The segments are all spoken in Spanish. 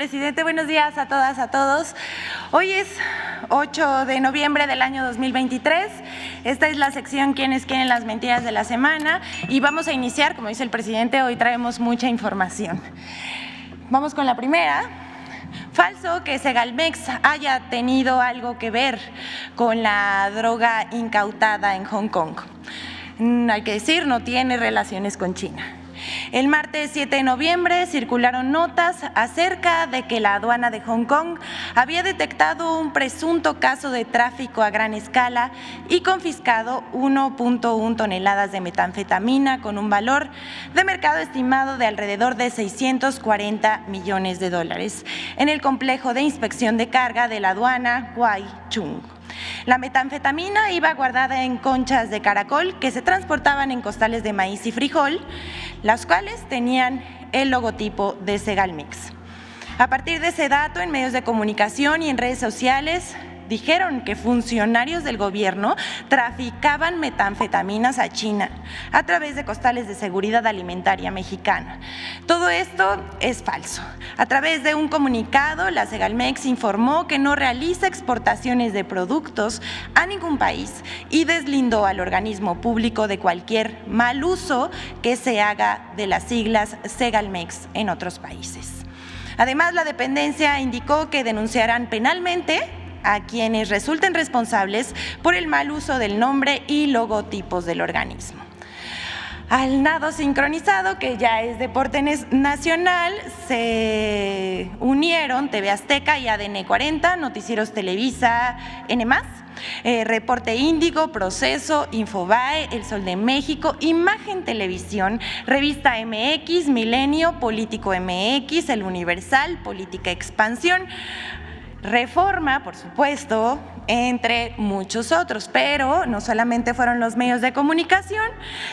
presidente. Buenos días a todas, a todos. Hoy es 8 de noviembre del año 2023. Esta es la sección ¿Quiénes quieren las mentiras de la semana? Y vamos a iniciar, como dice el presidente, hoy traemos mucha información. Vamos con la primera. Falso que Segalmex haya tenido algo que ver con la droga incautada en Hong Kong. Hay que decir, no tiene relaciones con China. El martes 7 de noviembre circularon notas acerca de que la aduana de Hong Kong había detectado un presunto caso de tráfico a gran escala y confiscado 1.1 toneladas de metanfetamina con un valor de mercado estimado de alrededor de 640 millones de dólares en el complejo de inspección de carga de la aduana Wai Chung. La metanfetamina iba guardada en conchas de caracol que se transportaban en costales de maíz y frijol, las cuales tenían el logotipo de Segalmex. A partir de ese dato, en medios de comunicación y en redes sociales, dijeron que funcionarios del gobierno traficaban metanfetaminas a China a través de costales de seguridad alimentaria mexicana. Todo esto es falso. A través de un comunicado, la Segalmex informó que no realiza exportaciones de productos a ningún país y deslindó al organismo público de cualquier mal uso que se haga de las siglas Segalmex en otros países. Además, la dependencia indicó que denunciarán penalmente a quienes resulten responsables por el mal uso del nombre y logotipos del organismo. Al nado sincronizado, que ya es deporte nacional, se unieron TV Azteca y ADN 40, Noticieros Televisa, N+, Reporte Índigo, Proceso, Infobae, El Sol de México, Imagen Televisión, Revista MX, Milenio, Político MX, El Universal, Política Expansión, Reforma, por supuesto, entre muchos otros, pero no solamente fueron los medios de comunicación,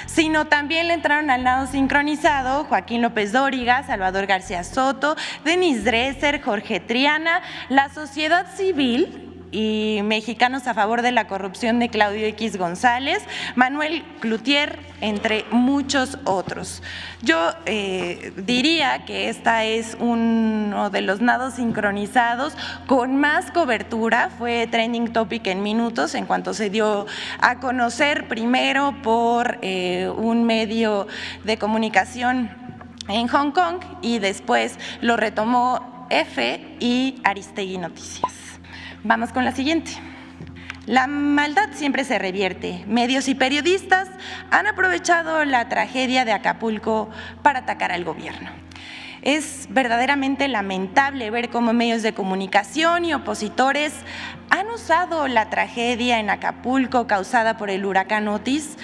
sino también le entraron al nado sincronizado Joaquín López Dóriga, Salvador García Soto, Denise Dresser, Jorge Triana, la sociedad civil y Mexicanos a favor de la corrupción de Claudio X González, Manuel Cloutier, entre muchos otros. Yo diría que esta es uno de los nados sincronizados con más cobertura, fue trending topic en minutos en cuanto se dio a conocer primero por un medio de comunicación en Hong Kong y después lo retomó F y Aristegui Noticias. Vamos con la siguiente. La maldad siempre se revierte. Medios y periodistas han aprovechado la tragedia de Acapulco para atacar al gobierno. Es verdaderamente lamentable ver cómo medios de comunicación y opositores han usado la tragedia en Acapulco causada por el huracán Otis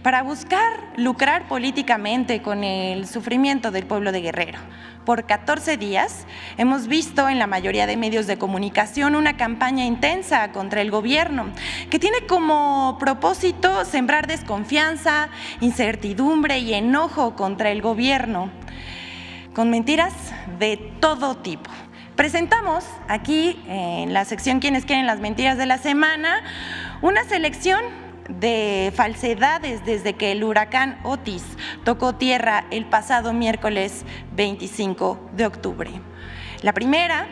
para buscar lucrar políticamente con el sufrimiento del pueblo de Guerrero. Por 14 días hemos visto en la mayoría de medios de comunicación una campaña intensa contra el gobierno que tiene como propósito sembrar desconfianza, incertidumbre y enojo contra el gobierno, con mentiras de todo tipo. Presentamos aquí en la sección ¿Quiénes quieren las mentiras de la semana? Una selección de falsedades desde que el huracán Otis tocó tierra el pasado miércoles 25 de octubre. La primera: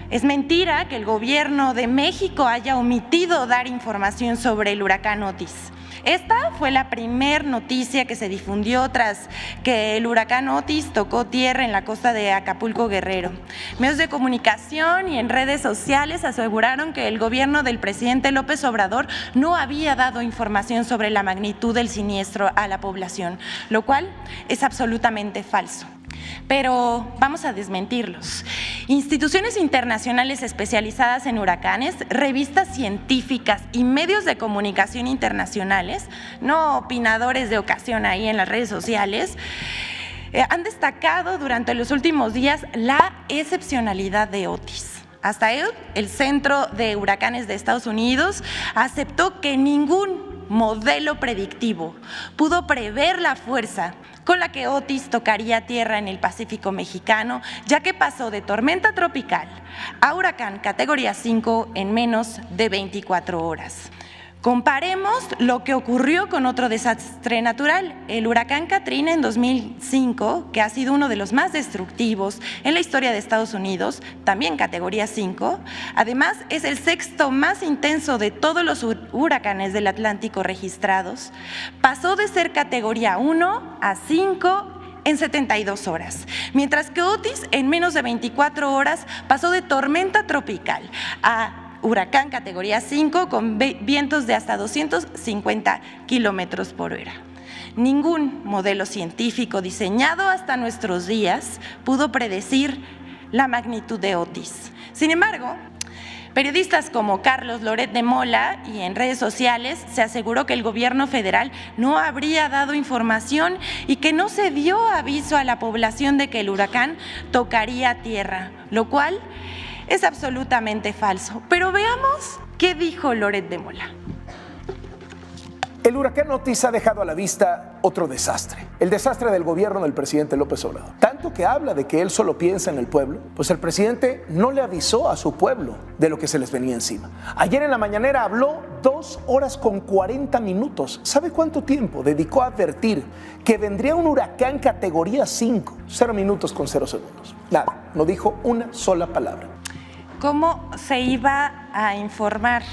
es mentira que el gobierno de México haya omitido dar información sobre el huracán Otis. Esta fue la primera noticia que se difundió tras que el huracán Otis tocó tierra en la costa de Acapulco, Guerrero. Medios de comunicación y en redes sociales aseguraron que el gobierno del presidente López Obrador no había dado información sobre la magnitud del siniestro a la población, lo cual es absolutamente falso. Pero vamos a desmentirlos. Instituciones internacionales especializadas en huracanes, revistas científicas y medios de comunicación internacionales, no opinadores de ocasión ahí en las redes sociales, han destacado durante los últimos días la excepcionalidad de Otis. Hasta el Centro de Huracanes de Estados Unidos aceptó que ningún modelo predictivo pudo prever la fuerza con la que Otis tocaría tierra en el Pacífico mexicano, ya que pasó de tormenta tropical a huracán categoría 5 en menos de 24 horas. Comparemos lo que ocurrió con otro desastre natural, el huracán Katrina en 2005, que ha sido uno de los más destructivos en la historia de Estados Unidos, también categoría 5. Además, es el sexto más intenso de todos los huracanes del Atlántico registrados. Pasó de ser categoría 1 a 5 en 72 horas, mientras que Otis en menos de 24 horas pasó de tormenta tropical a huracán categoría 5 con vientos de hasta 250 kilómetros por hora. Ningún modelo científico diseñado hasta nuestros días pudo predecir la magnitud de Otis. Sin embargo, periodistas como Carlos Loret de Mola y en redes sociales se aseguró que el gobierno federal no habría dado información y que no se dio aviso a la población de que el huracán tocaría tierra, lo cual es absolutamente falso. Pero veamos qué dijo Loret de Mola. El huracán Otis ha dejado a la vista otro desastre, el desastre del gobierno del presidente López Obrador. Tanto que habla de que él solo piensa en el pueblo, pues el presidente no le avisó a su pueblo de lo que se les venía encima. Ayer en la mañanera habló 2 horas con 40 minutos. ¿Sabe cuánto tiempo dedicó a advertir que vendría un huracán categoría 5? 0 minutos con 0 segundos. Nada, no dijo una sola palabra. ¿Cómo se iba a informar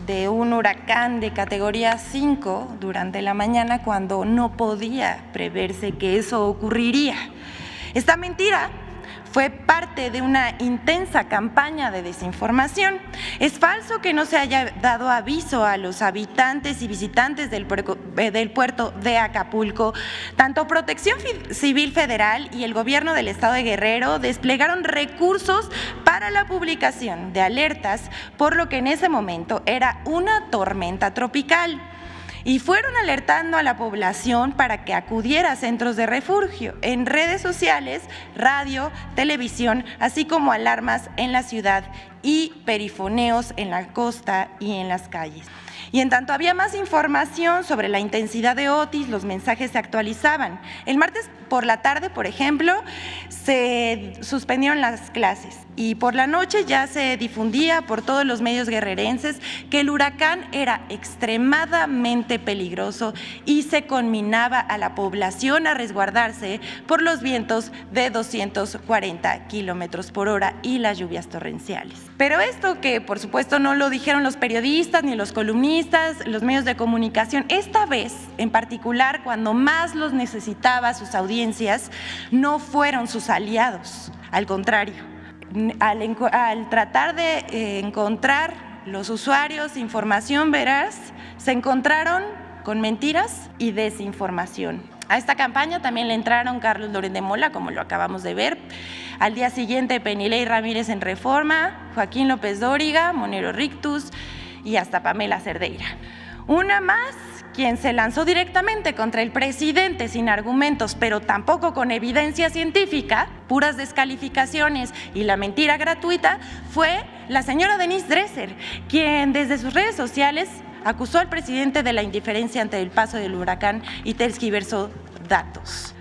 de un huracán de categoría 5 durante la mañana cuando no podía preverse que eso ocurriría? Esta mentira fue parte de una intensa campaña de desinformación. Es falso que no se haya dado aviso a los habitantes y visitantes del puerto de Acapulco. Tanto Protección Civil Federal y el gobierno del estado de Guerrero desplegaron recursos para la publicación de alertas, por lo que en ese momento era una tormenta tropical. Y fueron alertando a la población para que acudiera a centros de refugio, en redes sociales, radio, televisión, así como alarmas en la ciudad y perifoneos en la costa y en las calles. Y en tanto había más información sobre la intensidad de Otis, los mensajes se actualizaban. El martes por la tarde, por ejemplo, se suspendieron las clases y por la noche ya se difundía por todos los medios guerrerenses que el huracán era extremadamente peligroso y se conminaba a la población a resguardarse por los vientos de 240 kilómetros por hora y las lluvias torrenciales. Pero esto que por supuesto no lo dijeron los periodistas ni los columnistas, los medios de comunicación, esta vez en particular cuando más los necesitaba sus audiencias, no fueron sus aliados, al contrario. Al tratar de encontrar los usuarios información veraz, se encontraron con mentiras y desinformación. A esta campaña también le entraron Carlos Loret de Mola, como lo acabamos de ver. Al día siguiente, Penilei Ramírez en Reforma, Joaquín López Dóriga, Monero Rictus y hasta Pamela Cerdeira. Una más, quien se lanzó directamente contra el presidente sin argumentos, pero tampoco con evidencia científica, puras descalificaciones y la mentira gratuita, fue la señora Denise Dresser, quien desde sus redes sociales acusó al presidente de la indiferencia ante el paso del huracán y tergiversó datos.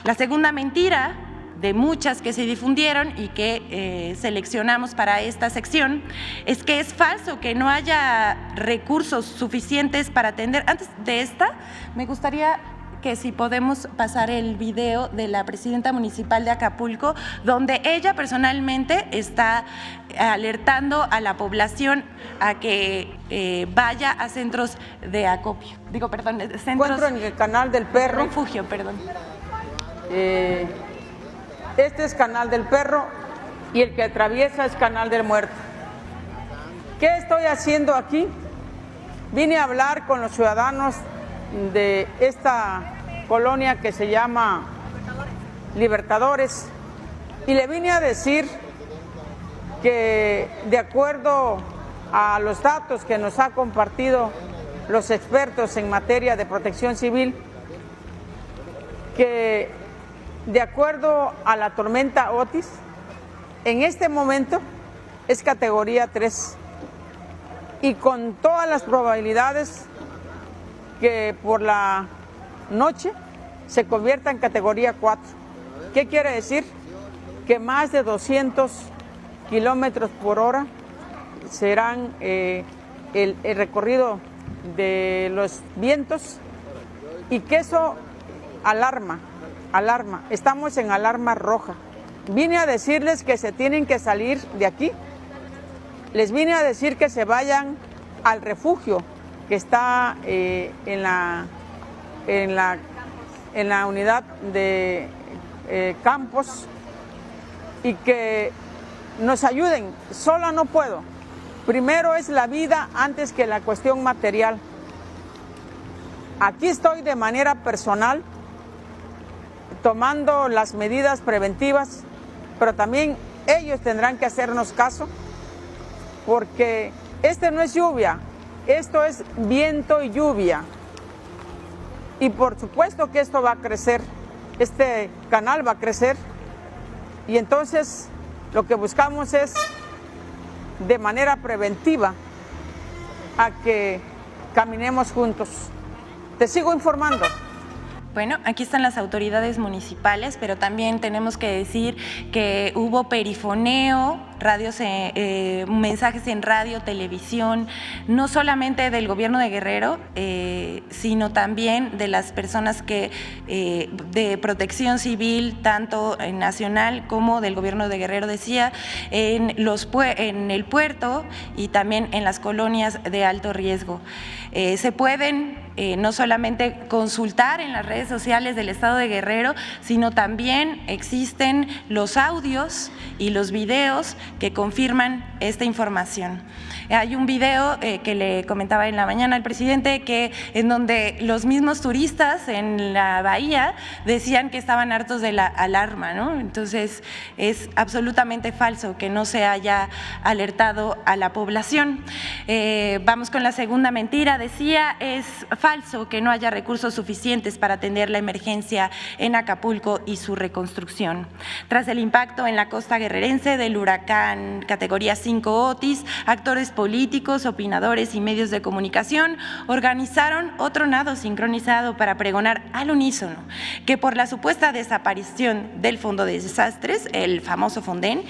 La segunda mentira de muchas que se difundieron y que seleccionamos para esta sección, es que es falso que no haya recursos suficientes para atender. Antes de esta, me gustaría que si podemos pasar el video de la presidenta municipal de Acapulco, donde ella personalmente está alertando a la población a que vaya a centros de acopio. Centros. Encuentro en el Canal del Perro. Refugio, perdón. Este es Canal del Perro y el que atraviesa es Canal del Muerto. ¿Qué estoy haciendo aquí? Vine a hablar con los ciudadanos de esta colonia que se llama Libertadores y le vine a decir que de acuerdo a los datos que nos ha compartido los expertos en materia de protección civil, que de acuerdo a la tormenta Otis, en este momento es categoría 3 y con todas las probabilidades que por la noche se convierta en categoría 4. ¿Qué quiere decir? Que más de 200 kilómetros por hora serán el recorrido de los vientos y que eso alarma. Estamos en alarma roja. Vine a decirles que se tienen que salir de aquí. Les vine a decir que se vayan al refugio que está en la unidad de campos y que nos ayuden. Sola no puedo. Primero es la vida antes que la cuestión material. Aquí estoy de manera personal tomando las medidas preventivas, pero también ellos tendrán que hacernos caso, porque no es lluvia, esto es viento y lluvia. Y por supuesto que esto va a crecer, este canal va a crecer, y entonces lo que buscamos es de manera preventiva a que caminemos juntos. Te sigo informando. Bueno, aquí están las autoridades municipales, pero también tenemos que decir que hubo perifoneo, mensajes en radio, televisión, no solamente del gobierno de Guerrero, sino también de las personas de protección civil, tanto nacional como del gobierno de Guerrero, decía, en el puerto y también en las colonias de alto riesgo. Se pueden no solamente consultar en las redes sociales del Estado de Guerrero, sino también existen los audios y los videos que confirman esta información. Hay un video que le comentaba en la mañana al presidente, en donde los mismos turistas en la bahía decían que estaban hartos de la alarma, ¿no? Entonces es absolutamente falso que no se haya alertado a la población. Vamos con la segunda mentira. Decía, es falso que no haya recursos suficientes para atender la emergencia en Acapulco y su reconstrucción. Tras el impacto en la costa guerrerense del huracán categoría 5 Otis, actores políticos, opinadores y medios de comunicación organizaron otro nado sincronizado para pregonar al unísono que por la supuesta desaparición del Fondo de Desastres, el famoso Fonden,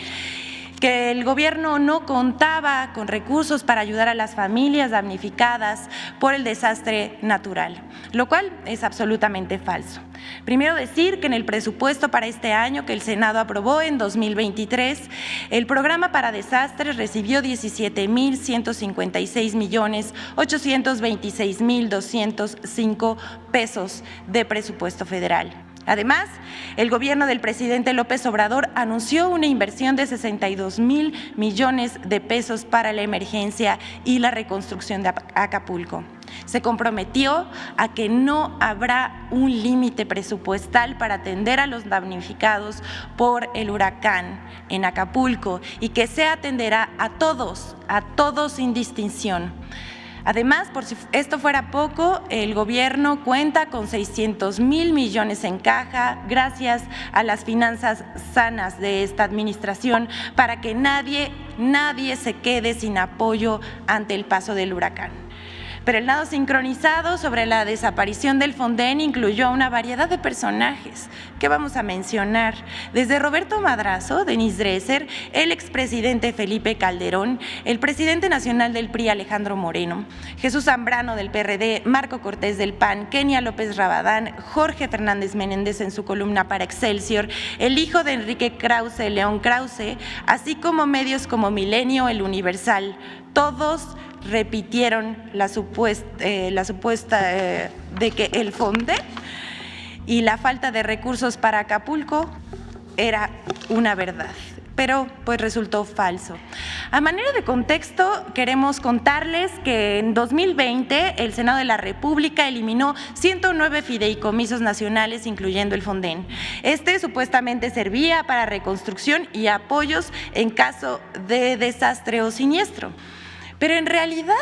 que el gobierno no contaba con recursos para ayudar a las familias damnificadas por el desastre natural, lo cual es absolutamente falso. Primero decir que en el presupuesto para este año que el Senado aprobó en 2023, el programa para desastres recibió 17,826,205 pesos de presupuesto federal. Además, el gobierno del presidente López Obrador anunció una inversión de 62,000 millones de pesos para la emergencia y la reconstrucción de Acapulco. Se comprometió a que no habrá un límite presupuestal para atender a los damnificados por el huracán en Acapulco y que se atenderá a todos sin distinción. Además, por si esto fuera poco, el gobierno cuenta con 600,000 millones en caja gracias a las finanzas sanas de esta administración para que nadie se quede sin apoyo ante el paso del huracán. Pero el nado sincronizado sobre la desaparición del Fonden incluyó una variedad de personajes que vamos a mencionar, desde Roberto Madrazo, Denise Dresser, el expresidente Felipe Calderón, el presidente nacional del PRI Alejandro Moreno, Jesús Zambrano del PRD, Marco Cortés del PAN, Kenia López Rabadán, Jorge Fernández Menéndez en su columna para Excelsior, el hijo de Enrique Krause, León Krause, así como medios como Milenio, El Universal. Todos repitieron la supuesta de que el Fonden y la falta de recursos para Acapulco era una verdad, pero pues resultó falso. A manera de contexto, queremos contarles que en 2020 el Senado de la República eliminó 109 fideicomisos nacionales, incluyendo el Fonden. Supuestamente servía para reconstrucción y apoyos en caso de desastre o siniestro. Pero en realidad,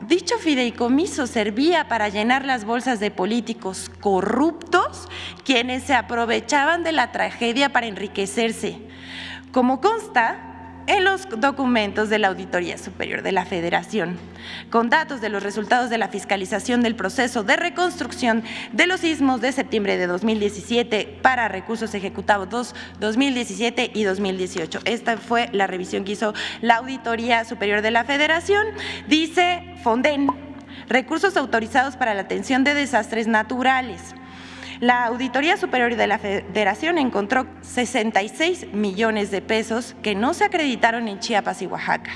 dicho fideicomiso servía para llenar las bolsas de políticos corruptos, quienes se aprovechaban de la tragedia para enriquecerse. Como consta, en los documentos de la Auditoría Superior de la Federación, con datos de los resultados de la fiscalización del proceso de reconstrucción de los sismos de septiembre de 2017 para recursos ejecutados 2017 y 2018. Esta fue la revisión que hizo la Auditoría Superior de la Federación. Dice Fonden, recursos autorizados para la atención de desastres naturales. La Auditoría Superior de la Federación encontró 66 millones de pesos que no se acreditaron en Chiapas y Oaxaca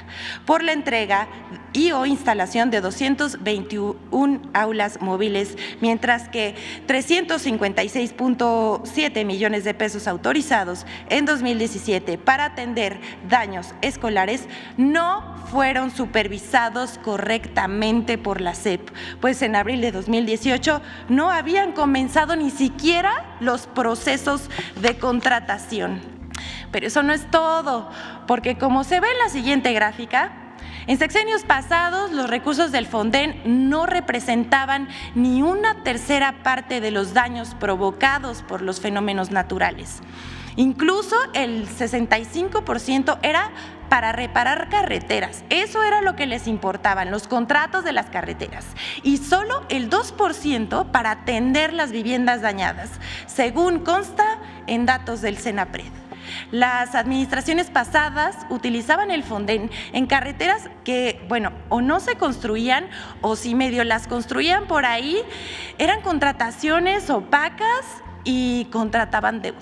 por la entrega y o instalación de 221 aulas móviles, mientras que 356.7 millones de pesos autorizados en 2017 para atender daños escolares no fueron supervisados correctamente por la SEP, pues en abril de 2018 no habían comenzado ni siquiera los procesos de contratación. Pero eso no es todo, porque como se ve en la siguiente gráfica, en sexenios pasados, los recursos del Fonden no representaban ni una tercera parte de los daños provocados por los fenómenos naturales. Incluso el 65% era para reparar carreteras. Eso era lo que les importaban, los contratos de las carreteras. Y solo el 2% para atender las viviendas dañadas, según consta en datos del Senapred. Las administraciones pasadas utilizaban el Fonden en carreteras que, o no se construían o si medio las construían por ahí, eran contrataciones opacas y contrataban deuda.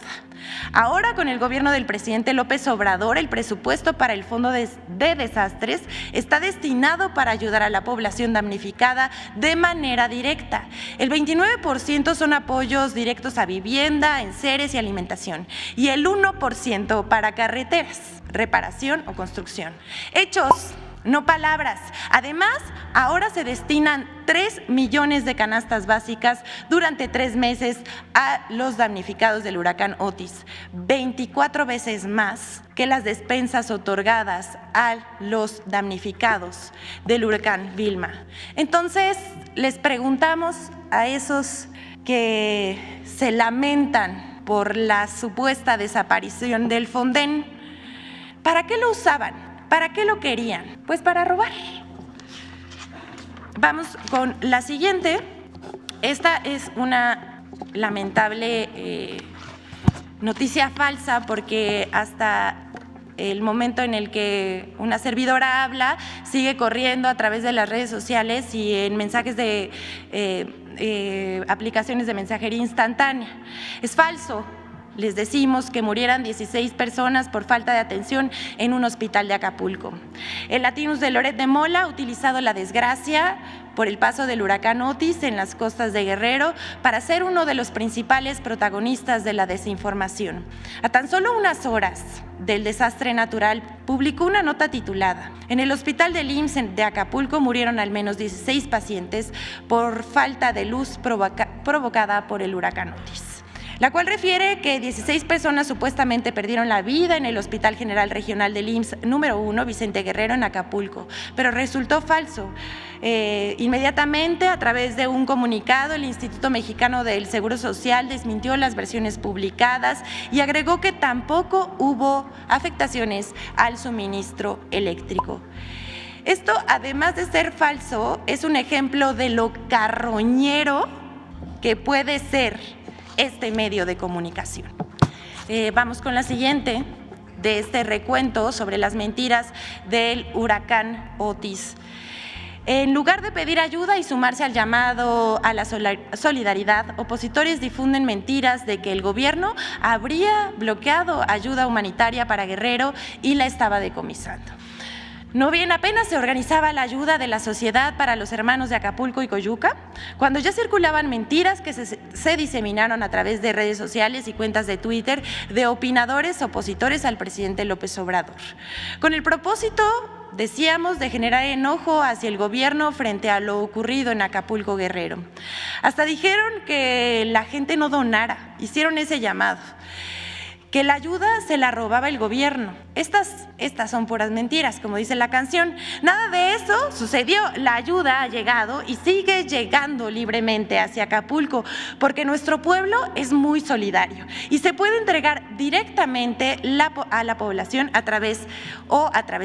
Ahora, con el gobierno del presidente López Obrador, el presupuesto para el Fondo de Desastres está destinado para ayudar a la población damnificada de manera directa. El 29% son apoyos directos a vivienda, enseres y alimentación, y el 1% para carreteras, reparación o construcción. Hechos, no palabras. Además, ahora se destinan 3 millones de canastas básicas durante 3 meses a los damnificados del huracán Otis, 24 veces más que las despensas otorgadas a los damnificados del huracán Vilma. Entonces, les preguntamos a esos que se lamentan por la supuesta desaparición del Fonden, ¿para qué lo usaban? ¿Para qué lo querían? Pues para robar. Vamos con la siguiente. Esta es una lamentable noticia falsa, porque hasta el momento en el que una servidora habla, sigue corriendo a través de las redes sociales y en mensajes de aplicaciones de mensajería instantánea. Es falso. Les decimos que murieran 16 personas por falta de atención en un hospital de Acapulco. El Latinus de Loret de Mola ha utilizado la desgracia por el paso del huracán Otis en las costas de Guerrero para ser uno de los principales protagonistas de la desinformación. A tan solo unas horas del desastre natural, publicó una nota titulada: en el hospital del IMSS de Acapulco murieron al menos 16 pacientes por falta de luz provocada por el huracán Otis, la cual refiere que 16 personas supuestamente perdieron la vida en el Hospital General Regional del IMSS número 1, Vicente Guerrero, en Acapulco, pero resultó falso. Inmediatamente, a través de un comunicado, el Instituto Mexicano del Seguro Social desmintió las versiones publicadas y agregó que tampoco hubo afectaciones al suministro eléctrico. Esto, además de ser falso, es un ejemplo de lo carroñero que puede ser este medio de comunicación. Vamos con la siguiente de este recuento sobre las mentiras del huracán Otis. En lugar de pedir ayuda y sumarse al llamado a la solidaridad, opositores difunden mentiras de que el gobierno habría bloqueado ayuda humanitaria para Guerrero y la estaba decomisando. No bien apenas se organizaba la ayuda de la Sociedad para los Hermanos de Acapulco y Coyuca, cuando ya circulaban mentiras que se diseminaron a través de redes sociales y cuentas de Twitter de opinadores opositores al presidente López Obrador, con el propósito, decíamos, de generar enojo hacia el gobierno frente a lo ocurrido en Acapulco Guerrero. Hasta dijeron que la gente no donara, hicieron ese llamado. que la ayuda se la robaba el gobierno. Estas son puras mentiras, como dice la canción. Nada de eso sucedió. La ayuda ha llegado y sigue llegando libremente hacia Acapulco, porque nuestro pueblo es muy solidario y se puede entregar directamente a la población a través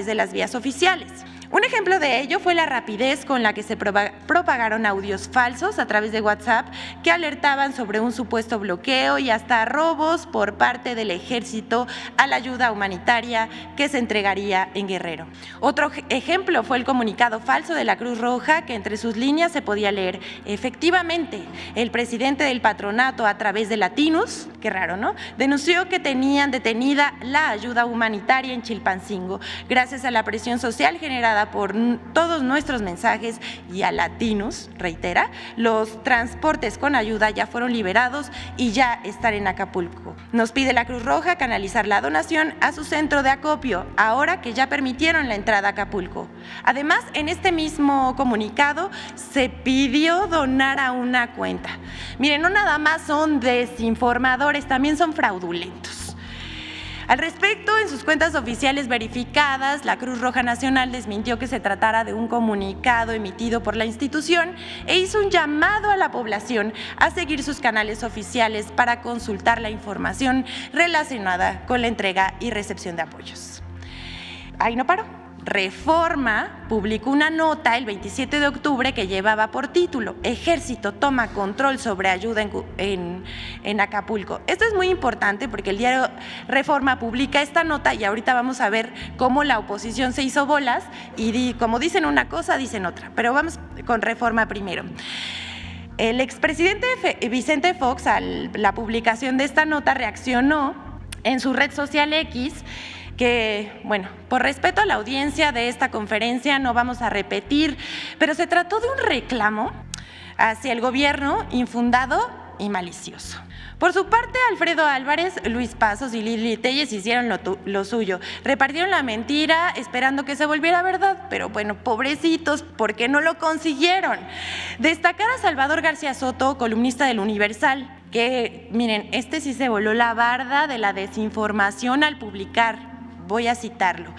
de las vías oficiales. Un ejemplo de ello fue la rapidez con la que se propagaron audios falsos a través de WhatsApp que alertaban sobre un supuesto bloqueo y hasta robos por parte del ejército a la ayuda humanitaria que se entregaría en Guerrero. Otro ejemplo fue el comunicado falso de la Cruz Roja, que entre sus líneas se podía leer: efectivamente, el presidente del patronato, a través de Latinus, qué raro, ¿no?, denunció que tenían detenida la ayuda humanitaria en Chilpancingo. Gracias a la presión social generada por todos nuestros mensajes y a Latinus, reitera, los transportes con ayuda ya fueron liberados y ya están en Acapulco. Nos pide la Cruz Roja canalizar la donación a su centro de acopio, ahora que ya permitieron la entrada a Acapulco. Además, en este mismo comunicado se pidió donar a una cuenta. Miren, no nada más son desinformadores, también son fraudulentos. Al respecto, en sus cuentas oficiales verificadas, la Cruz Roja Nacional desmintió que se tratara de un comunicado emitido por la institución e hizo un llamado a la población a seguir sus canales oficiales para consultar la información relacionada con la entrega y recepción de apoyos. Ahí no paró. Reforma publicó una nota el 27 de octubre que llevaba por título: Ejército toma control sobre ayuda en Acapulco. Esto es muy importante porque el diario Reforma publica esta nota y ahorita vamos a ver cómo la oposición se hizo bolas y como dicen una cosa, dicen otra. Pero vamos con Reforma primero. El expresidente Vicente Fox, a la publicación de esta nota, reaccionó en su red social X, que, bueno, por respeto a la audiencia de esta conferencia no vamos a repetir, pero se trató de un reclamo hacia el gobierno infundado y malicioso. Por su parte, Alfredo Álvarez, Luis Pasos y Lili Telles hicieron lo suyo. Repartieron la mentira esperando que se volviera verdad, pero bueno, pobrecitos, porque no lo consiguieron. Destacar a Salvador García Soto, columnista del Universal, que, miren, sí se voló la barda de la desinformación al publicar. Voy a citarlo: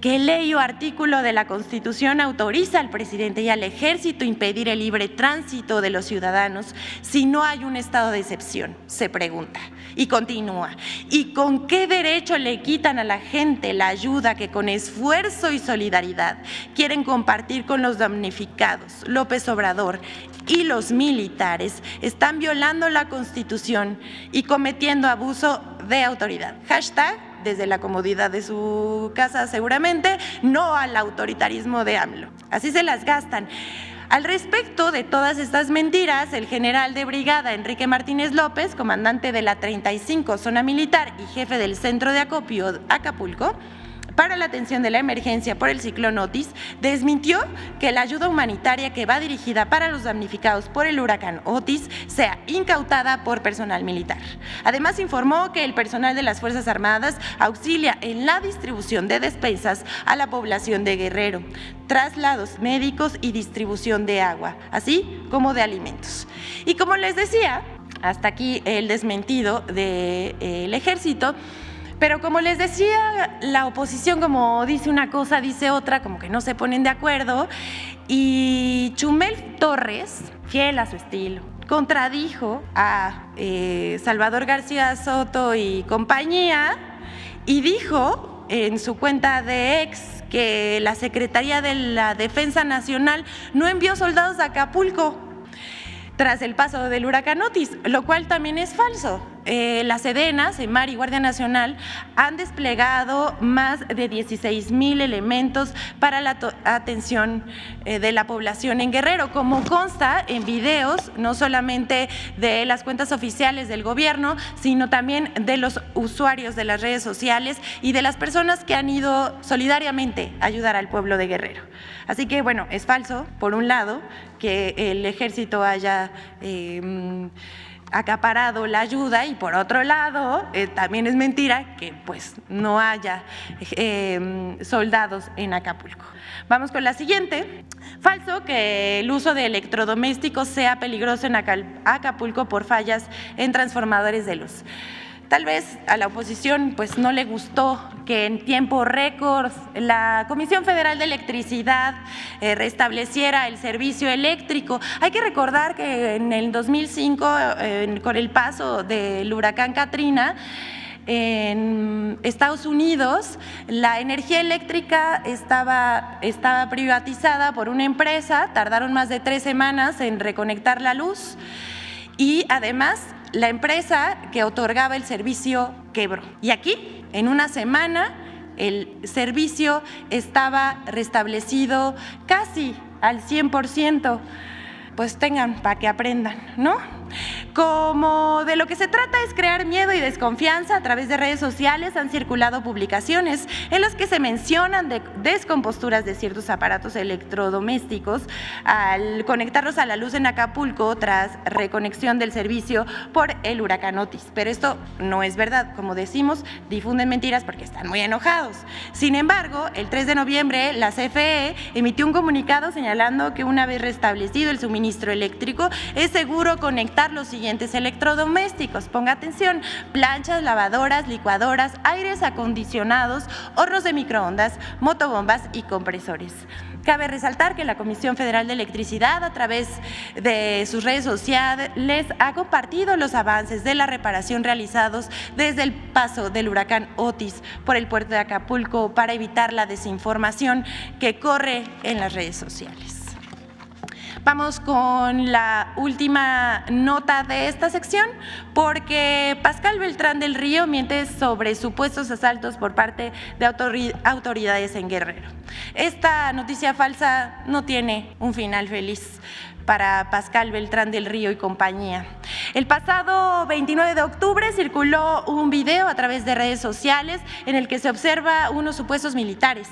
¿qué ley o artículo de la Constitución autoriza al presidente y al ejército impedir el libre tránsito de los ciudadanos si no hay un estado de excepción? Se pregunta. Y continúa: ¿y con qué derecho le quitan a la gente la ayuda que con esfuerzo y solidaridad quieren compartir con los damnificados? López Obrador y los militares están violando la Constitución y cometiendo abuso de autoridad. Hashtag, desde la comodidad de su casa seguramente, no al autoritarismo de AMLO. Así se las gastan. Al respecto de todas estas mentiras, el general de brigada Enrique Martínez López, comandante de la 35 Zona Militar y jefe del Centro de Acopio Acapulco, para la atención de la emergencia por el ciclón Otis, desmintió que la ayuda humanitaria que va dirigida para los damnificados por el huracán Otis sea incautada por personal militar. Además, informó que el personal de las Fuerzas Armadas auxilia en la distribución de despensas a la población de Guerrero, traslados médicos y distribución de agua, así como de alimentos. Y como les decía, hasta aquí el desmentido del ejército. Pero como les decía, la oposición, como dice una cosa, dice otra, como que no se ponen de acuerdo. Y Chumel Torres, fiel a su estilo, contradijo a Salvador García Soto y compañía y dijo en su cuenta de ex que la Secretaría de la Defensa Nacional no envió soldados a Acapulco tras el paso del huracán Otis, lo cual también es falso. La Sedena, Semar y Guardia Nacional han desplegado más de 16,000 elementos para la atención de la población en Guerrero, como consta en videos, no solamente de las cuentas oficiales del gobierno, sino también de los usuarios de las redes sociales y de las personas que han ido solidariamente a ayudar al pueblo de Guerrero. Así que, bueno, es falso, por un lado, que el ejército haya acaparado la ayuda, y por otro lado también es mentira que pues no haya soldados en Acapulco. Vamos con la siguiente. Falso que el uso de electrodomésticos sea peligroso en Acapulco por fallas en transformadores de luz. Tal vez a la oposición pues no le gustó que en tiempo récord la Comisión Federal de Electricidad restableciera el servicio eléctrico. Hay que recordar que en el 2005, con el paso del huracán Katrina, en Estados Unidos, la energía eléctrica estaba privatizada por una empresa, tardaron más de 3 semanas en reconectar la luz y además la empresa que otorgaba el servicio quebró. Y aquí, en una semana, el servicio estaba restablecido casi al 100%. Pues tengan para que aprendan, ¿no? Como de lo que se trata es crear miedo y desconfianza a través de redes sociales, han circulado publicaciones en las que se mencionan descomposturas de ciertos aparatos electrodomésticos al conectarlos a la luz en Acapulco tras reconexión del servicio por el huracán Otis. Pero esto no es verdad, como decimos, difunden mentiras porque están muy enojados. Sin embargo, el 3 de noviembre la CFE emitió un comunicado señalando que una vez restablecido el suministro eléctrico es seguro conectar los siguientes electrodomésticos. Ponga atención: planchas, lavadoras, licuadoras, aires acondicionados, hornos de microondas, motobombas y compresores. Cabe resaltar que la Comisión Federal de Electricidad, a través de sus redes sociales, ha compartido los avances de la reparación realizados desde el paso del huracán Otis por el puerto de Acapulco para evitar la desinformación que corre en las redes sociales. Vamos con la última nota de esta sección, porque Pascal Beltrán del Río miente sobre supuestos asaltos por parte de autoridades en Guerrero. Esta noticia falsa no tiene un final feliz para Pascal Beltrán del Río y compañía. El pasado 29 de octubre circuló un video a través de redes sociales en el que se observa unos supuestos militares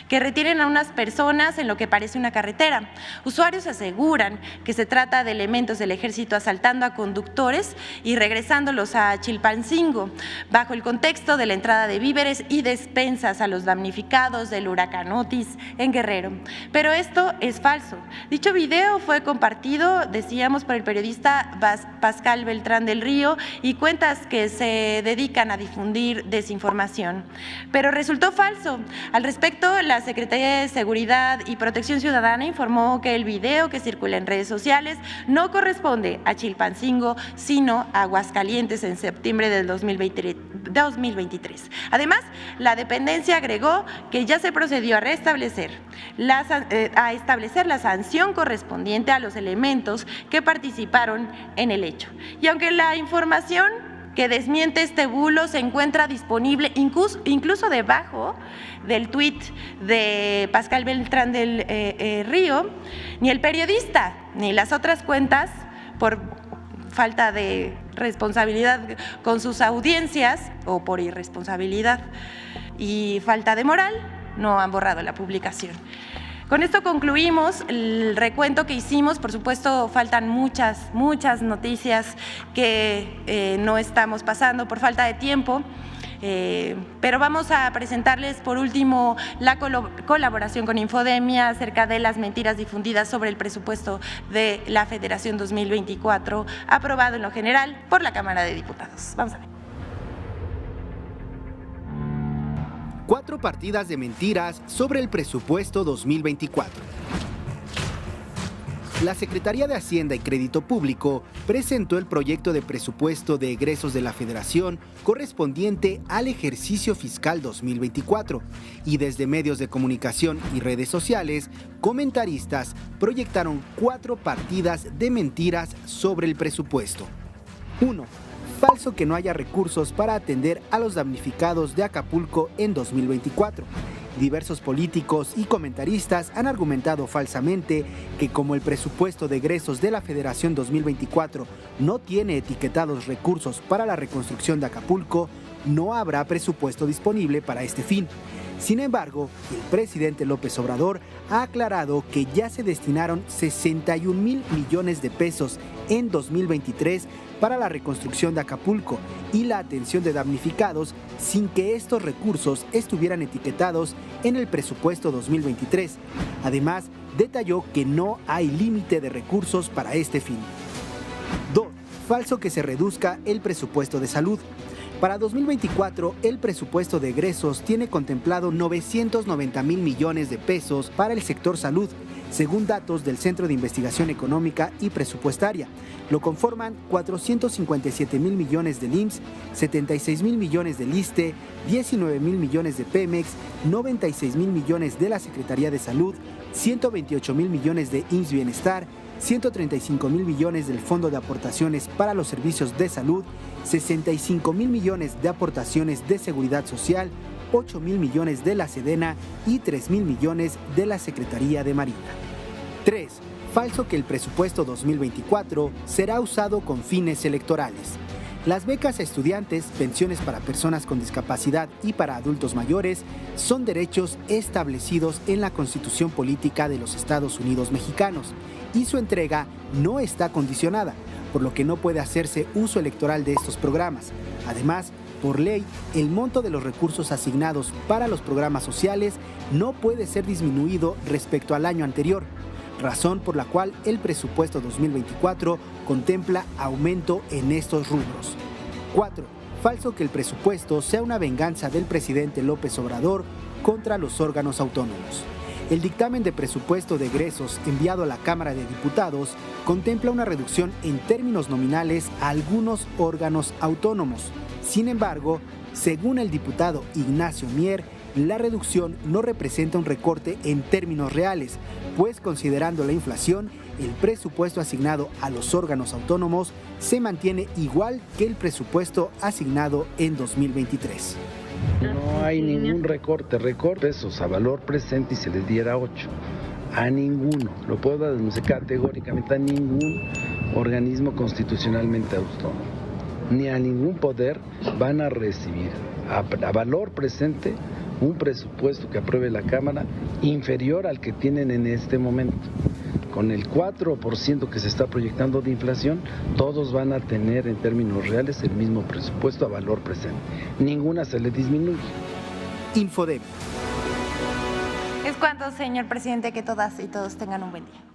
que retienen a unas personas en lo que parece una carretera. Usuarios aseguran que se trata de elementos del ejército asaltando a conductores y regresándolos a Chilpancingo, bajo el contexto de la entrada de víveres y despensas a los damnificados del huracán Otis en Guerrero. Pero esto es falso. Dicho video fue compartido, decíamos, por el periodista Pascal Beltrán del Río y cuentas que se dedican a difundir desinformación. Pero resultó falso. Al respecto, la Secretaría de Seguridad y Protección Ciudadana informó que el video que circula en redes sociales no corresponde a Chilpancingo, sino a Aguascalientes en septiembre del 2023. Además, la dependencia agregó que ya se procedió a establecer la sanción correspondiente a los elementos que participaron en el hecho. Y aunque la información que desmiente este bulo se encuentra disponible incluso debajo del tuit de Pascal Beltrán del Río, ni el periodista ni las otras cuentas, por falta de responsabilidad con sus audiencias o por irresponsabilidad y falta de moral, no han borrado la publicación. Con esto concluimos el recuento que hicimos. Por supuesto, faltan muchas noticias que no estamos pasando por falta de tiempo, pero vamos a presentarles por último la colaboración con Infodemia acerca de las mentiras difundidas sobre el presupuesto de la Federación 2024, aprobado en lo general por la Cámara de Diputados. Vamos a ver. 4 partidas de mentiras sobre el presupuesto 2024. La Secretaría de Hacienda y Crédito Público presentó el proyecto de presupuesto de egresos de la Federación correspondiente al ejercicio fiscal 2024 y desde medios de comunicación y redes sociales, comentaristas proyectaron 4 partidas de mentiras sobre el presupuesto. 1. Falso que no haya recursos para atender a los damnificados de Acapulco en 2024. Diversos políticos y comentaristas han argumentado falsamente que como el presupuesto de egresos de la Federación 2024 no tiene etiquetados recursos para la reconstrucción de Acapulco, no habrá presupuesto disponible para este fin. Sin embargo, el presidente López Obrador ha aclarado que ya se destinaron 61,000 millones de pesos en 2023 para la reconstrucción de Acapulco y la atención de damnificados sin que estos recursos estuvieran etiquetados en el presupuesto 2023. Además, detalló que no hay límite de recursos para este fin. 2. Falso que se reduzca el presupuesto de salud. Para 2024, el presupuesto de egresos tiene contemplado 990,000 millones de pesos para el sector salud, según datos del Centro de Investigación Económica y Presupuestaria. Lo conforman 457,000 millones del IMSS, 76,000 millones del ISSSTE, 19,000 millones de Pemex, 96,000 millones de la Secretaría de Salud, 128,000 millones de IMSS Bienestar, 135,000 millones del Fondo de Aportaciones para los Servicios de Salud, 65,000 millones de aportaciones de Seguridad Social, 8,000 millones de la Sedena y 3,000 millones de la Secretaría de Marina. 3. Falso que el presupuesto 2024 será usado con fines electorales. Las becas a estudiantes, pensiones para personas con discapacidad y para adultos mayores son derechos establecidos en la Constitución Política de los Estados Unidos Mexicanos y su entrega no está condicionada, por lo que no puede hacerse uso electoral de estos programas. Además, por ley, el monto de los recursos asignados para los programas sociales no puede ser disminuido respecto al año anterior, razón por la cual el presupuesto 2024 contempla aumento en estos rubros. 4. Falso que el presupuesto sea una venganza del presidente López Obrador contra los órganos autónomos. El dictamen de presupuesto de egresos enviado a la Cámara de Diputados contempla una reducción en términos nominales a algunos órganos autónomos. Sin embargo, según el diputado Ignacio Mier, la reducción no representa un recorte en términos reales, pues considerando la inflación, el presupuesto asignado a los órganos autónomos se mantiene igual que el presupuesto asignado en 2023. No hay ningún recorte pesos a valor presente y se les diera 8. A ninguno, lo puedo denunciar categóricamente, a ningún organismo constitucionalmente autónomo, ni a ningún poder van a recibir a valor presente un presupuesto que apruebe la Cámara inferior al que tienen en este momento. Con el 4% que se está proyectando de inflación, todos van a tener en términos reales el mismo presupuesto a valor presente. Ninguna se les disminuye. Infodem. Es cuanto, señor presidente, que todas y todos tengan un buen día.